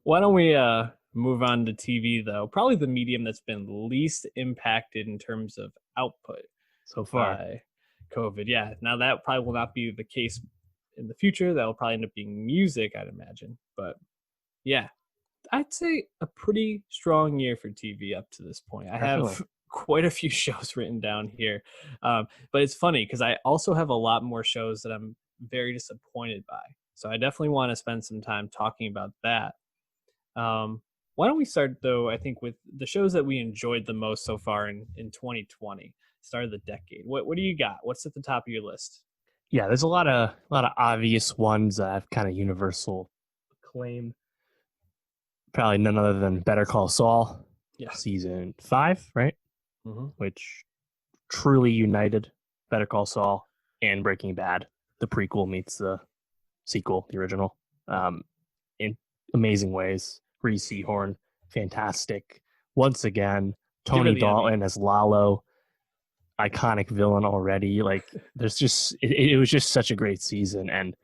Why don't we move on to TV though? Probably the medium that's been least impacted in terms of output so far. by COVID. Yeah. Now that probably will not be the case in the future. That will probably end up being music, I'd imagine. But yeah, I'd say a pretty strong year for TV up to this point. I Definitely. have quite a few shows written down here, but it's funny because I also have a lot more shows that I'm very disappointed by. So I definitely want to spend some time talking about that. Why don't we start though? I think with the shows that we enjoyed the most so far in 2020, start of the decade. What do you got? What's at the top of your list? Yeah, there's a lot of obvious ones that have kind of universal acclaim. Probably none other than Better Call Saul, Yeah. season 5, right? Mm-hmm. Which truly united Better Call Saul and Breaking Bad. The prequel meets the sequel, the original, in amazing ways. Reese Seahorn, fantastic. Once again, Tony Dalton as Lalo, iconic villain already. Like, there's just it was just such a great season, and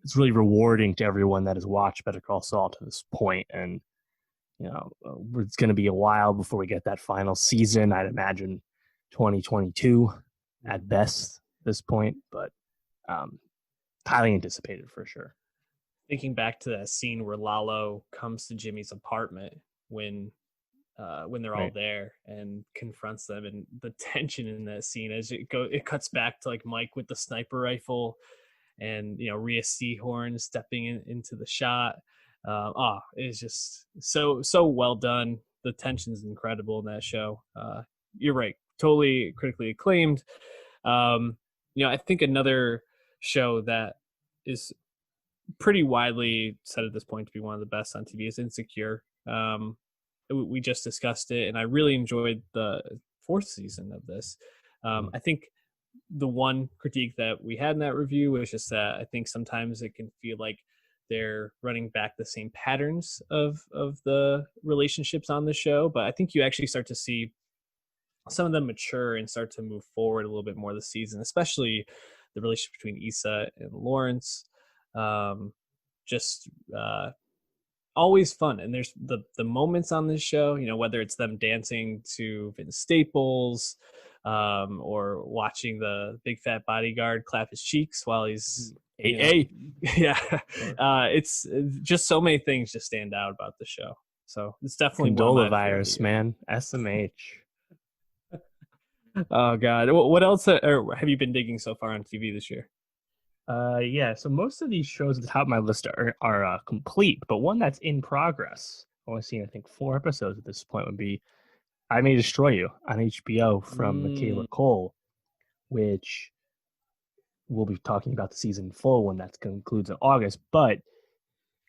it's really rewarding to everyone that has watched Better Call Saul to this point. And it's going to be a while before we get that final season. I'd imagine 2022 at best at this point, but highly anticipated for sure. Thinking back to that scene where Lalo comes to Jimmy's apartment when they're all there and confronts them, and the tension in that scene as it cuts back to like Mike with the sniper rifle, and Rhea Seahorn stepping into the shot. It's just so well done. The tension's incredible in that show. You're right, totally critically acclaimed. I think another show that is pretty widely said at this point to be one of the best on TV is Insecure. We just discussed it, and I really enjoyed the 4th season of this. I think the one critique that we had in that review was just that I think sometimes it can feel like they're running back the same patterns of the relationships on the show, but I think you actually start to see some of them mature and start to move forward a little bit more this season, especially the relationship between Issa and Lawrence. Just always fun. And there's the moments on this show, whether it's them dancing to Vince Staples, or watching the big fat bodyguard clap his cheeks while he's yeah. It's just so many things just stand out about the show. So it's definitely Condola virus, man. SMH. Oh God, what else have you been digging so far on TV this year? Yeah, so most of these shows at the top of my list are complete, but one that's in progress, I've only seen I think 4 episodes at this point, would be I May Destroy You on HBO from Michaela Cole, which we'll be talking about the season full when that concludes in August, but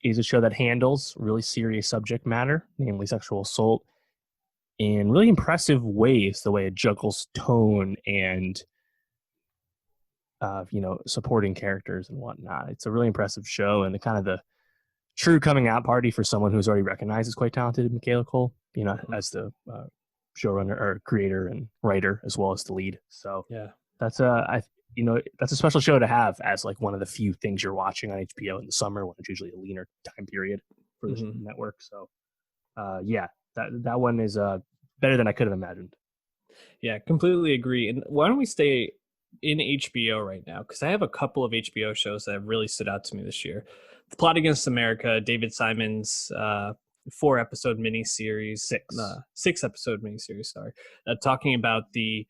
is a show that handles really serious subject matter, namely sexual assault, in really impressive ways, the way it juggles tone and supporting characters and whatnot. It's a really impressive show, and the true coming out party for someone who's already recognized as quite talented, Michaela Cole, as the showrunner or creator and writer, as well as the lead. So yeah, that's a special show to have as like one of the few things you're watching on HBO in the summer, when it's usually a leaner time period for the network. So that one is better than I could have imagined. Yeah, completely agree. And why don't we stay in HBO right now? Because I have a couple of HBO shows that have really stood out to me this year. The Plot Against America, David Simon's 4-episode miniseries, 6-episode miniseries, sorry, talking about the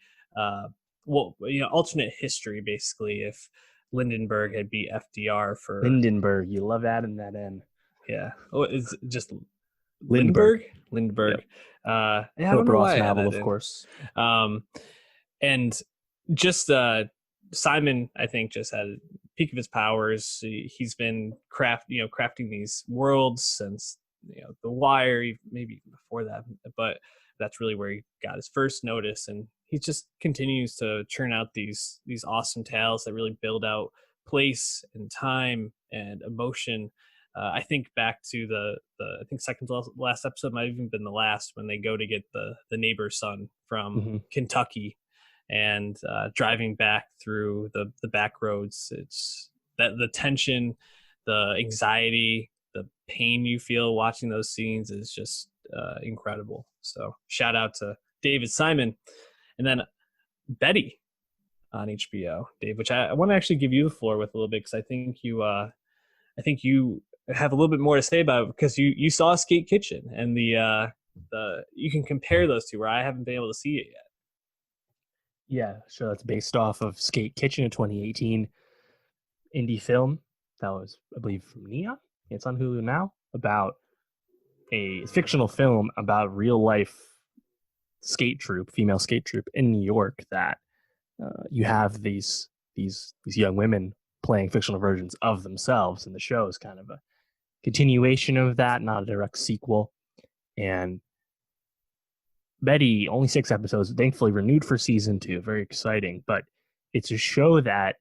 alternate history, basically, if Lindenberg had beat FDR for Lindenberg. You love adding that in. Yeah. Oh, it's just Lindbergh. Yep. I don't know why novel, of course. And just Simon, I think, just had a peak of his powers. He's been crafting these worlds since The Wire, maybe even before that. But that's really where he got his first notice, and he just continues to churn out these awesome tales that really build out place and time and emotion. I think back to the I think second to last episode might have even been the last, when they go to get the neighbor's son from Kentucky, and driving back through the back roads. It's that the tension, the anxiety, the pain you feel watching those scenes is just incredible. So shout out to David Simon. And then Betty on HBO, Dave, which I want to actually give you the floor with a little bit, because I think you have a little bit more to say about it, because you saw Skate Kitchen, and the you can compare those two, where I haven't been able to see it yet. Yeah, sure. That's based off of Skate Kitchen, a 2018 indie film that was, I believe, from Neon. It's on Hulu now, about a fictional film about real life female skate troupe in New York. That you have these young women playing fictional versions of themselves, and the show is kind of a continuation of that, not a direct sequel. And Betty, only 6 episodes, thankfully renewed for season 2. Very exciting, but it's a show that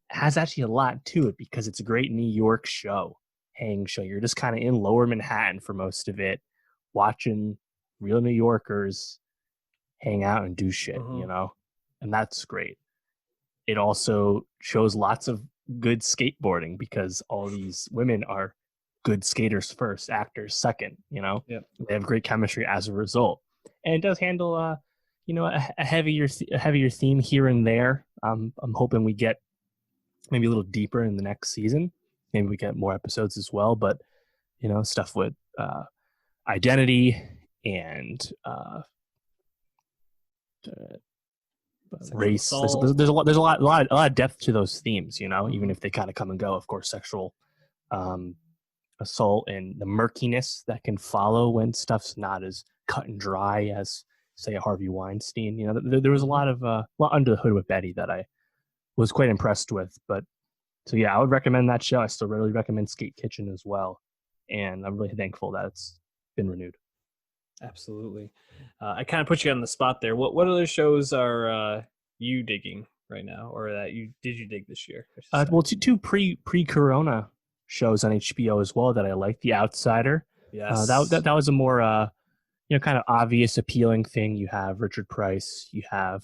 has actually a lot to it, because it's a great New York hang show. You're just kind of in Lower Manhattan for most of it, watching real New Yorkers hang out and do shit, and that's great. It also shows lots of good skateboarding, because all these women are good skaters first, actors second, Yep. They have great chemistry as a result. And it does handle a heavier theme here and there. I'm hoping we get maybe a little deeper in the next season. Maybe we get more episodes as well, but stuff with identity and race. There's a lot of depth to those themes, even if they kind of come and go. Of course, sexual assault and the murkiness that can follow when stuff's not as cut and dry as, say, a Harvey Weinstein. There was a lot under the hood with Betty that I was quite impressed with. But so yeah, I would recommend that show. I still really recommend Skate Kitchen as well, and I'm really thankful that it's been renewed. Absolutely. I kind of put you on the spot there. What other shows are you digging right now, or that you dig this year? Well, two pre-corona shows on HBO as well that I like. The Outsider. Yes. That was a more kind of obvious, appealing thing. You have Richard Price. You have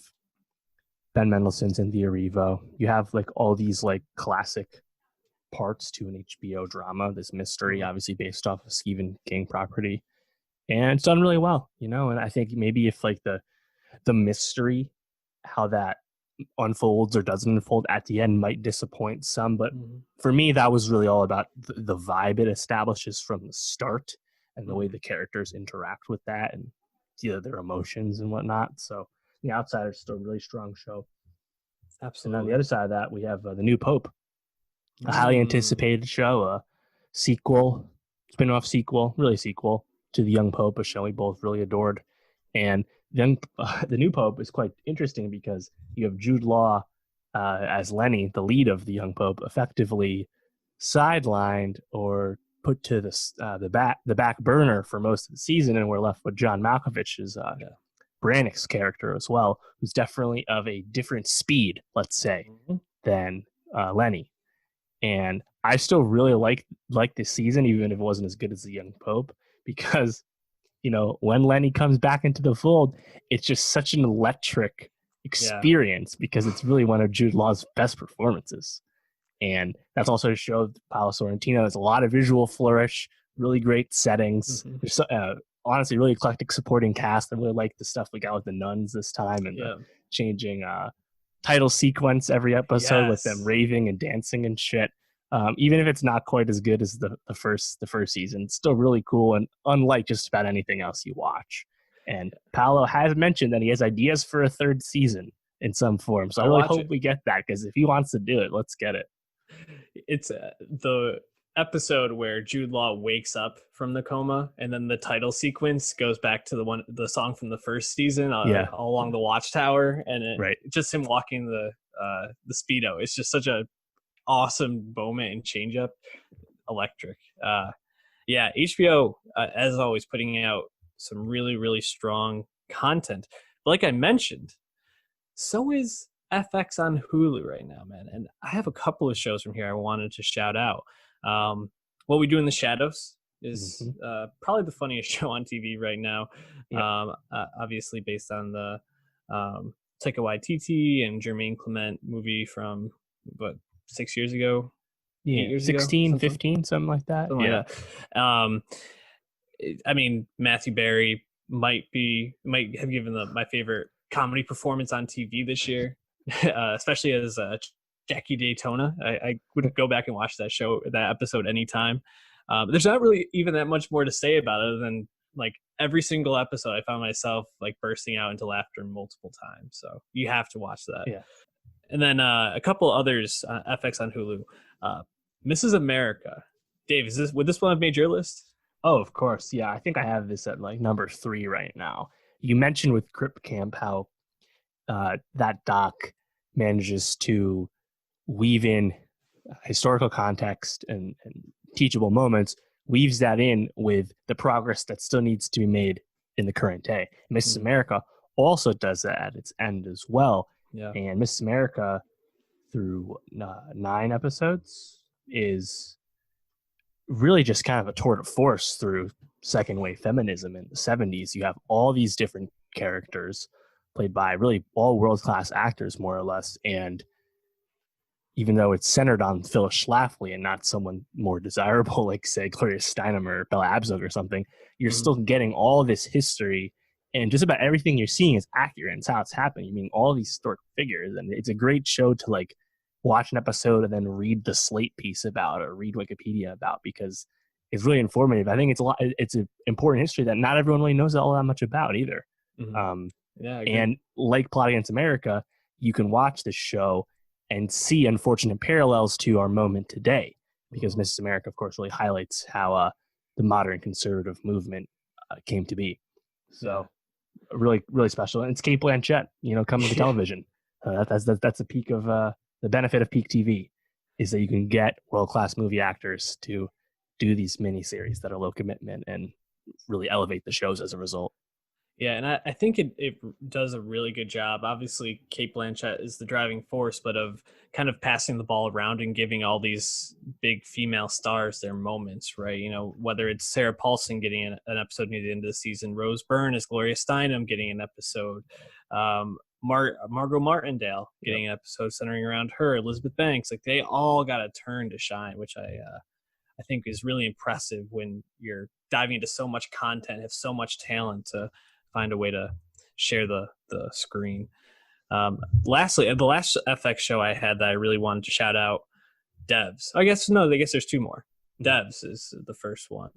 Ben Mendelsohn, Cynthia Erivo. You have like all these like classic parts to an HBO drama. This mystery, obviously based off of Stephen King property, and it's done really well. And I think maybe if like the mystery, how that unfolds or doesn't unfold at the end, might disappoint some, but for me that was really all about the vibe it establishes from the start, and the way the characters interact with that, and their emotions and whatnot. So The Outsider is still a really strong show. Absolutely. And on the other side of that, we have The New Pope, a highly anticipated show, a sequel, spin-off sequel, really sequel to The Young Pope, a show we both really adored. And then The New Pope is quite interesting, because you have Jude Law as Lenny, the lead of The Young Pope, effectively sidelined or put to the back burner for most of the season, and we're left with John Malkovich's Brannick's character as well, who's definitely of a different speed, let's say, than Lenny. And I still really like this season, even if it wasn't as good as The Young Pope, because when Lenny comes back into the fold, it's just such an electric experience, because it's really one of Jude Law's best performances. And that's also a show that Paolo Sorrentino has a lot of visual flourish, really great settings. There's honestly really eclectic supporting cast. I really like the stuff we got with the nuns this time, and the changing title sequence every episode with them raving and dancing and shit. Even if it's not quite as good as the first season, it's still really cool and unlike just about anything else you watch. And Paolo has mentioned that he has ideas for a 3rd season in some form. So I really hope we get that, because if he wants to do it, let's get it. It's the episode where Jude Law wakes up from the coma, and then the title sequence goes back to the song from the first season, along the Watchtower, and just him walking the Speedo. It's just such a awesome moment and change up. Electric. HBO, as always, putting out some really, really strong content. But like I mentioned, so is FX on Hulu right now, man. And I have a couple of shows from here I wanted to shout out. What We Do in the Shadows is probably the funniest show on TV right now. Obviously based on the Taika Waititi and Jermaine Clement movie from 6 years ago, Yeah, 8 years ago, 16, 15, something like that. something like that. I mean, Matthew Berry might have given my favorite comedy performance on TV this year, especially as Jackie Daytona. I would go back and watch that episode anytime. There's not really even that much more to say about it other than like every single episode, I found myself like bursting out into laughter multiple times. So you have to watch that. Yeah. And then a couple others, FX on Hulu. Mrs. America. Dave, would this one have made your list? Oh, of course. Yeah, I think I have this at like number 3 right now. You mentioned with Crip Camp how that doc manages to weave in historical context and teachable moments, weaves that in with the progress that still needs to be made in the current day. Mrs. America also does that at its end as well. Yeah. And Mrs. America, through 9 episodes, is really just kind of a tour de force through second wave feminism in the 70s. You have all these different characters played by really all world-class actors, more or less. And even though it's centered on Phyllis Schlafly and not someone more desirable like, say, Gloria Steinem or Bella Abzug or something, you're still getting all this history, and just about everything you're seeing is accurate. It's how it's happening. You mean all these historic figures, and it's a great show to like watch an episode and then read the Slate piece about or read Wikipedia about, because it's really informative. I think it's an important history that not everyone really knows all that much about either. And like Plot Against America, you can watch this show and see unfortunate parallels to our moment today, because Mrs. America, of course, really highlights how the modern conservative movement came to be. So really, really special. And it's Cate Blanchett, coming to television. That's the peak of the benefit of peak TV, is that you can get world-class movie actors to do these miniseries that are low commitment and really elevate the shows as a result. Yeah, and I think it does a really good job. Obviously, Cate Blanchett is the driving force, but of kind of passing the ball around and giving all these big female stars their moments, right? Whether it's Sarah Paulson getting an episode near the end of the season, Rose Byrne as Gloria Steinem getting an episode, Margot Martindale getting an episode centering around her, Elizabeth Banks, like they all got a turn to shine, which I think is really impressive when you're diving into so much content, have so much talent to find a way to share the screen. Lastly, the last FX show I had that I really wanted to shout out, Devs. I guess there's 2 more. Devs is the first one.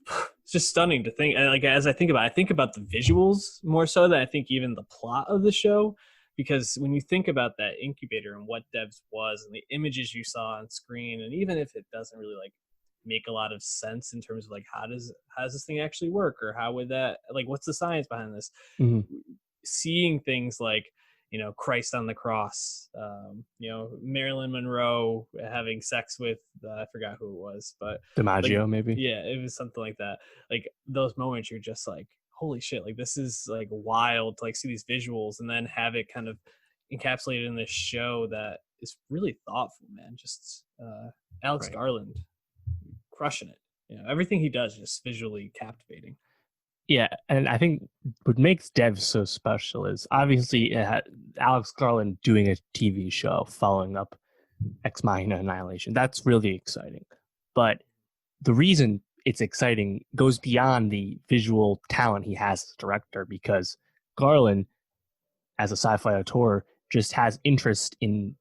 It's just stunning to think. Like as I think about the visuals more so than I think even the plot of the show, because when you think about that incubator and what Devs was and the images you saw on screen, and even if it doesn't really like make a lot of sense in terms of like how does this thing actually work, or how would that, like, what's the science behind this, seeing things like Christ on the cross, Marilyn Monroe having sex with I forgot who it was, but DiMaggio, like, maybe. Yeah, it was something like that. Like those moments, you're just like, holy shit, like this is like wild to like see these visuals and then have it kind of encapsulated in this show that is really thoughtful, man. Just Alex Garland crushing it. Everything he does is just visually captivating. Yeah, and I think what makes Devs so special is obviously Alex Garland doing a TV show following up Ex Machina Annihilation. That's really exciting. But the reason it's exciting goes beyond the visual talent he has as a director, because Garland, as a sci-fi auteur, just has interest in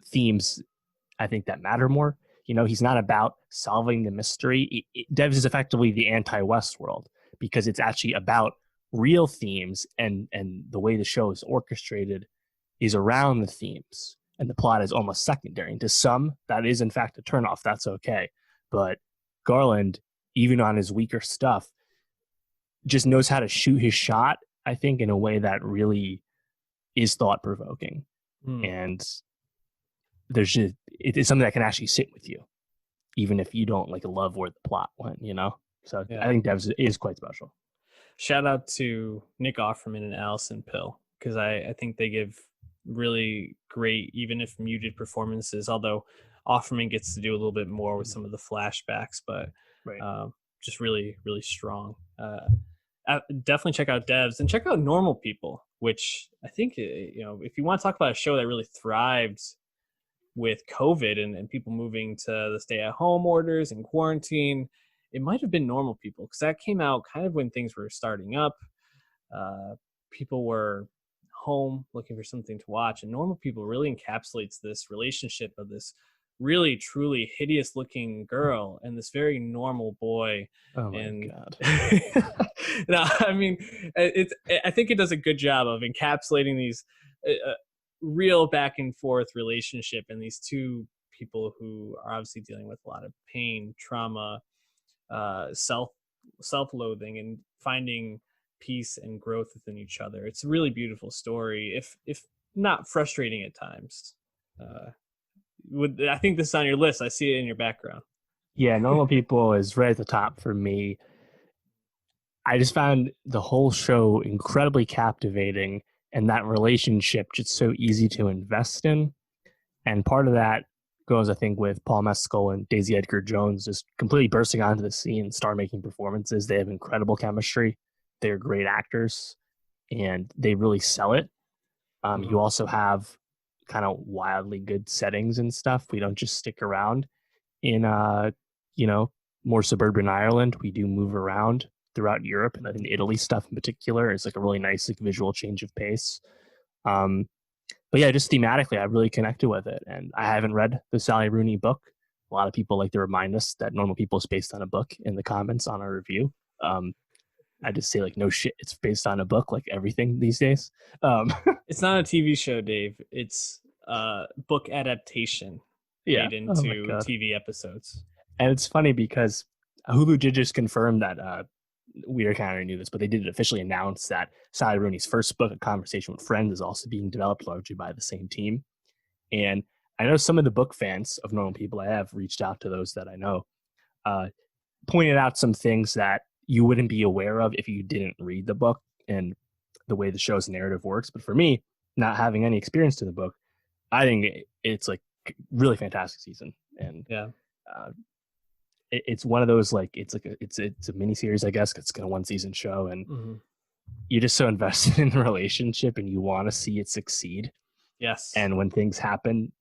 themes, I think, that matter more. He's not about solving the mystery. Devs is effectively the anti-Westworld, because it's actually about real themes, and the way the show is orchestrated is around the themes, and the plot is almost secondary. And to some, that is in fact a turnoff. That's okay. But Garland, even on his weaker stuff, just knows how to shoot his shot, I think, in a way that really is thought-provoking. And there's just, it is something that can actually sit with you, even if you don't like love where the plot went, So I think Devs is quite special. Shout out to Nick Offerman and Allison Pill, because I think they give really great, even if muted, performances, although Offerman gets to do a little bit more with some of the flashbacks, but just really, really strong. definitely check out Devs and check out Normal People, which I think, if you want to talk about a show that really thrived with COVID and people moving to the stay-at-home orders and quarantine, it might have been Normal People, because that came out kind of when things were starting up. People were home looking for something to watch, and Normal People really encapsulates this relationship of this really truly hideous looking girl and this very normal boy. Oh my And God. no, I mean, I think it does a good job of encapsulating these real back and forth relationship, and these two people who are obviously dealing with a lot of pain, trauma, self-loathing, and finding peace and growth within each other. It's a really beautiful story, if not frustrating at times. I think this is on your list. I see it in your background. Yeah, Normal People is right at the top for me. I just found the whole show incredibly captivating, and that relationship just so easy to invest in. And part of that goes, I think, with Paul Mescal and Daisy Edgar Jones just completely bursting onto the scene, star-making performances. They have incredible chemistry. They're great actors, and they really sell it. You also have kind of wildly good settings and stuff. We don't just stick around in, more suburban Ireland. We do move around throughout Europe, and I think Italy stuff in particular is like a really nice like visual change of pace. But yeah, just thematically, I really connected with it. And I haven't read the Sally Rooney book. A lot of people like to remind us that Normal People is based on a book in the comments on our review. I just say like, no shit, it's based on a book, like everything these days. It's not a TV show, Dave. It's a book adaptation made into TV episodes. And it's funny because Hulu did just confirm that we kind of knew this, but they did officially announce that Sally Rooney's first book, A Conversation with Friends, is also being developed largely by the same team. And I know some of the book fans of Normal People, I have reached out to those that I know, pointed out some things that you wouldn't be aware of if you didn't read the book and the way the show's narrative works. But for me, not having any experience to the book, I think it's like really fantastic season. And it's one of those, like, it's a mini series, I guess. It's a 1-season show, and you're just so invested in the relationship, and you want to see it succeed. Yes. And when things happen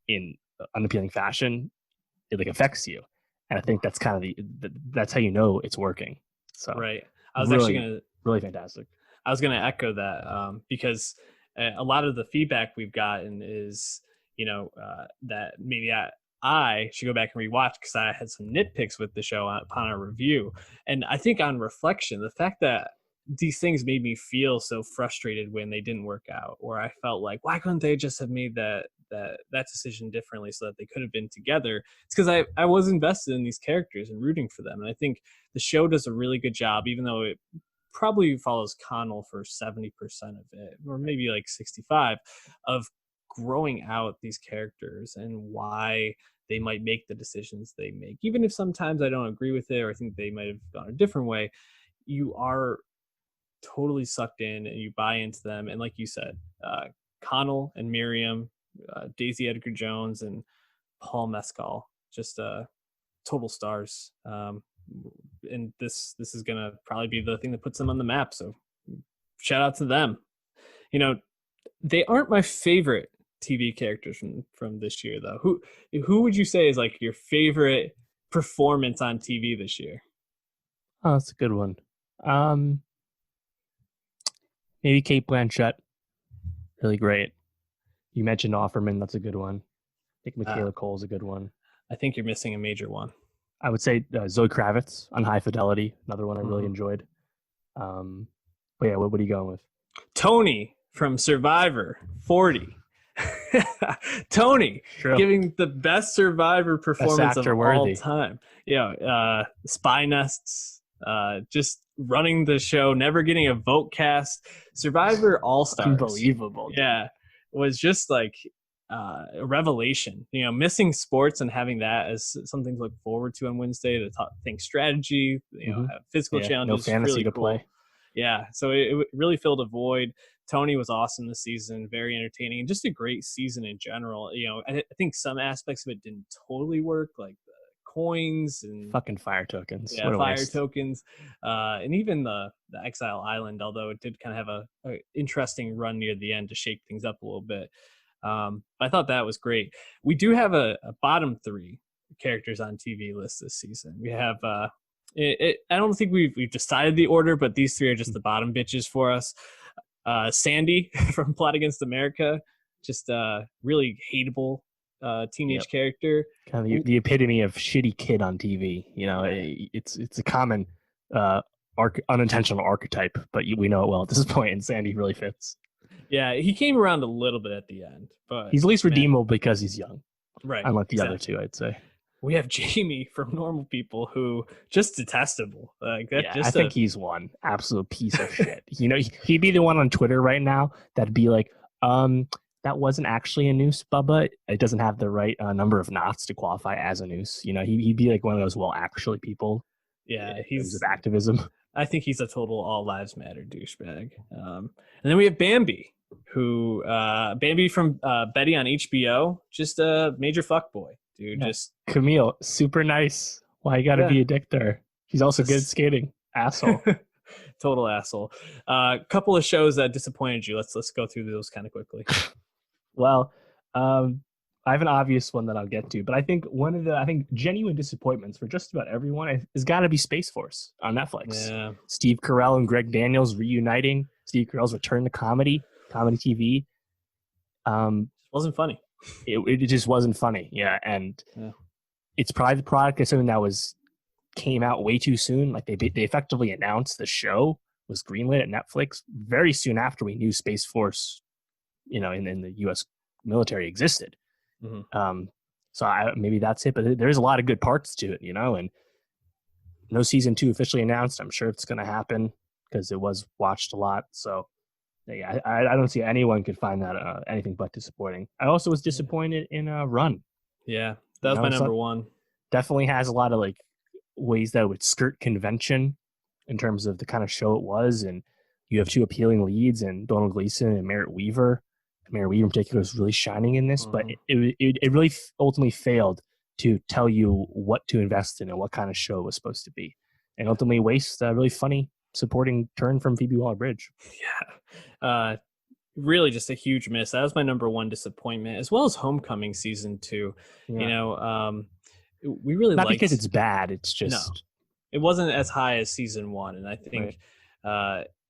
in unappealing fashion, it like affects you. And I think that's kind of that's how you know it's working. So right. I was really, really fantastic. I was going to echo that because a lot of the feedback we've gotten is, that maybe I should go back and rewatch because I had some nitpicks with the show upon our review. And I think on reflection, the fact that these things made me feel so frustrated when they didn't work out, or I felt like, why couldn't they just have made that decision differently so that they could have been together? It's because I was invested in these characters and rooting for them. And I think the show does a really good job, even though it probably follows Connell for 70% of it, or maybe like 65, of growing out these characters and why they might make the decisions they make. Even if sometimes I don't agree with it, or I think they might have gone a different way, you are totally sucked in and you buy into them. And like you said, Connell and Miriam, Daisy Edgar Jones and Paul Mescal, just total stars. And this is gonna probably be the thing that puts them on the map. So shout out to them. They aren't my favorite TV characters from this year, though. Who would you say is like your favorite performance on TV this year? Oh, that's a good one. Maybe Cate Blanchett. Really great. You mentioned Offerman. That's a good one. I think Michaela Cole's a good one. I think you're missing a major one. I would say Zoe Kravitz on High Fidelity. Another one I really enjoyed. But yeah, what are you going with? Tony from Survivor 40. Tony giving the best Survivor performance of all time. Spy Nests, just running the show, never getting a vote cast. Survivor All-Stars. Unbelievable. Yeah. Was just like a revelation. Missing sports and having that as something to look forward to on Wednesday, to think strategy, have physical challenges. No fantasy really to play. Yeah, so it really filled a void. Tony was awesome this season, very entertaining, and just a great season in general. I think some aspects of it didn't totally work, like the coins and fucking fire tokens. yeah, What a fire waste. tokens, and even the Exile Island. Although it did kind of have a interesting run near the end to shake things up a little bit. I thought that was great. We do have a bottom three characters on TV list this season. We have I don't think we've decided the order, but these three are just the bottom bitches for us. Sandy from Plot Against America, just really hateable teenage character. Kind of the epitome of shitty kid on TV. You know, it's a common unintentional archetype, but we know it well at this point, and Sandy really fits. Yeah, he came around a little bit at the end, but he's at least redeemable because he's young. Right. Unlike the other two, I'd say. We have Jamie from Normal People, who just detestable. Like that. Yeah, I think he's one absolute piece of shit. You know, he'd be the one on Twitter right now that'd be like, that wasn't actually a noose, Bubba. It doesn't have the right number of knots to qualify as a noose. You know, he'd be like one of those actually people. Yeah, he's of activism. I think he's a total all lives matter douchebag. And then we have Bambi, who Bambi from Betty on HBO, just a major fuckboy, dude. Yeah. Just Camille, super nice. Why you gotta be a dick there? He's also good at skating. Asshole. Total asshole. Couple of shows that disappointed you. Let's go through those kind of quickly. Well, I have an obvious one that I'll get to, but I think one of the genuine disappointments for just about everyone has got to be Space Force on Netflix. Yeah. Steve Carell and Greg Daniels reuniting. Steve Carell's return to comedy TV. Wasn't funny. It just wasn't funny. Yeah, and it's probably the product of something that came out way too soon. Like they effectively announced the show was greenlit at Netflix very soon after we knew Space Force, you know, in the U.S. military existed. Mm-hmm. So maybe that's it, but there's a lot of good parts to it, you know, and no season 2 officially announced. I'm sure it's going to happen because it was watched a lot. So yeah, I don't see anyone could find that anything but disappointing. I also was disappointed in Run. Yeah, that was my number one. Definitely has a lot of like ways that it would skirt convention in terms of the kind of show it was, and you have two appealing leads and Donald Gleason and Merritt Weaver. Merritt Weaver in particular is really shining in this, but it really ultimately failed to tell you what to invest in and what kind of show it was supposed to be, and ultimately wastes a really funny supporting turn from Phoebe Waller-Bridge. Yeah, really just a huge miss. That was my number one disappointment, as well as Homecoming season 2. Yeah. You know, we really not because it's bad. It's just it wasn't as high as season 1, and I think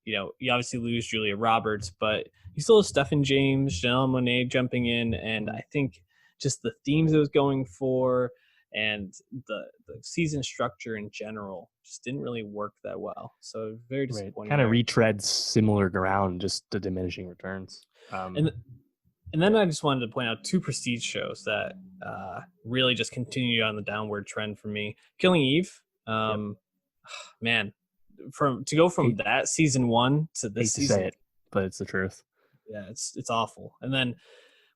you know, you obviously lose Julia Roberts, but you still have Stephen James, Janelle Monáe jumping in, and I think just the themes it was going for and the season structure in general just didn't really work that well. So very disappointing. Kind of retreads similar ground, just the diminishing returns. And then I just wanted to point out 2 prestige shows that really just continued on the downward trend for me. Killing Eve, man, to go from that season 1 to this season. To say it, but it's the truth. Yeah, it's awful. And then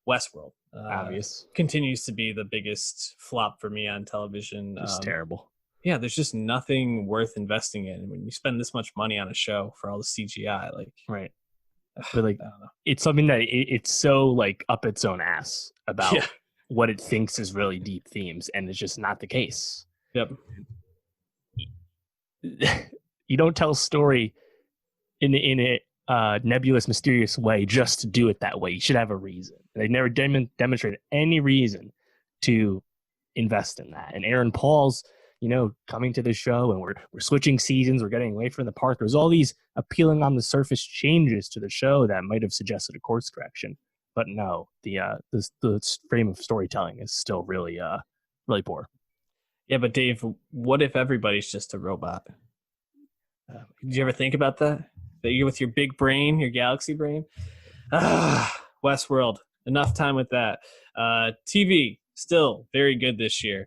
Westworld, obvious, continues to be the biggest flop for me on television. It's terrible. Yeah, there's just nothing worth investing in when you spend this much money on a show for all the CGI. Like, right. But like, it's something that it's so like up its own ass about what it thinks is really deep themes, and it's just not the case. Yep. You don't tell a story in a nebulous, mysterious way just to do it that way. You should have a reason. They never demonstrated any reason to invest in that. And Aaron Paul's, you know, coming to the show, and we're switching seasons. We're getting away from the park. There's all these appealing on the surface changes to the show that might have suggested a course correction, but no, the frame of storytelling is still really really poor. Yeah, but Dave, what if everybody's just a robot? Did you ever think about that? That you're with your big brain, your galaxy brain? Westworld. Enough time with that. TV, still very good this year.